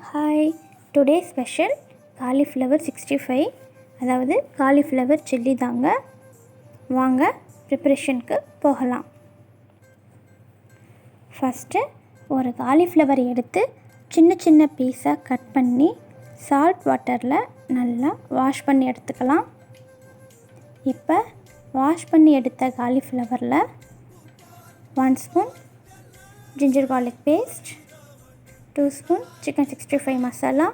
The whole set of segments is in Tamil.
ஹாய், டுடே ஸ்பெஷல் காலிஃப்ளவர் 65, அதாவது காலிஃப்ளவர் சில்லி தாங்க. வாங்க ப்ரிப்பரேஷனுக்கு போகலாம். ஃபஸ்ட்டு ஒரு காலிஃப்ளவர் எடுத்து சின்ன சின்ன பீஸாக கட் பண்ணி சால்ட் வாட்டரில் நல்லா வாஷ் பண்ணி எடுத்துக்கலாம். இப்போ வாஷ் பண்ணி எடுத்த காலிஃப்ளவரில் 1 spoon ginger garlic paste, 2 spoon chicken 65 masala,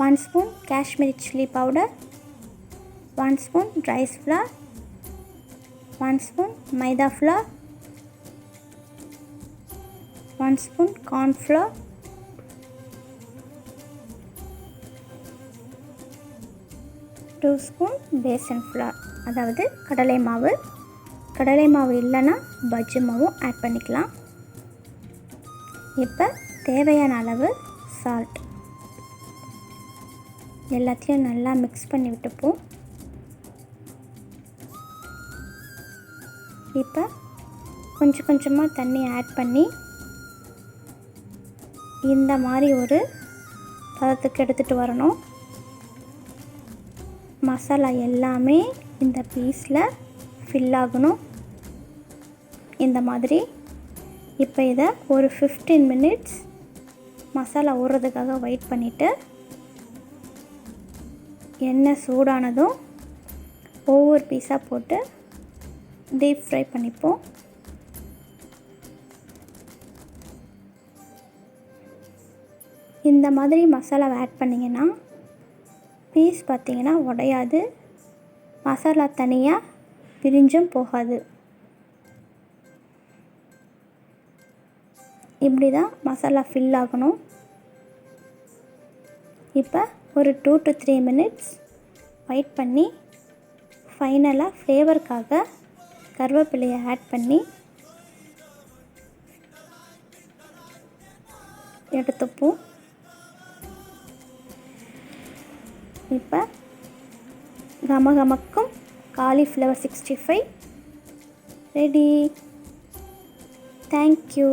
1 spoon Kashmiri chilli powder, 1 spoon rice flour, 1 spoon maida flour, 1 spoon cornflour, 2 spoon besan flour, அதாவது கடலை மாவு. கடலை மாவு இல்லைன்னா பஜ்ஜி மாவும் ஆட் பண்ணிக்கலாம். இப்போ தேவையான அளவு சால்ட் எல்லாத்தையும் நல்லா மிக்ஸ் பண்ணி விட்டுப்போம். இப்போ கொஞ்சம் கொஞ்சமாக தண்ணி ஆட் பண்ணி இந்த மாதிரி ஒரு பதத்துக்கு எடுத்துகிட்டு வரணும். மசாலா எல்லாமே இந்த பீஸில் ஃபில் ஆகணும் இந்த மாதிரி. இப்போ இதை ஒரு 15 மினிட்ஸ் மசாலா ஊறுறதுக்காக வெயிட் பண்ணிவிட்டு எண்ணெய் சூடானதும் ஒவ்வொரு பீஸாக போட்டு டீப் ஃப்ரை பண்ணிப்போம். இந்த மாதிரி மசாலாவை ஆட் பண்ணிங்கன்னா பீஸ் பார்த்திங்கன்னா உடையாது, மசாலா தனியாக பிரிஞ்சும் போகாது. இப்படி தான் மசாலா ஃபில் ஆகணும். இப்போ ஒரு 2 to 3 மினிட்ஸ் வெயிட் பண்ணி ஃபைனலாக ஃப்ளேவருக்காக கருவேப்பிலையை ஆட் பண்ணி எடுத்துப்போம். இப்போ கமகமக்கும் காலிஃப்ளவர் 65 ரெடி. தேங்க்யூ.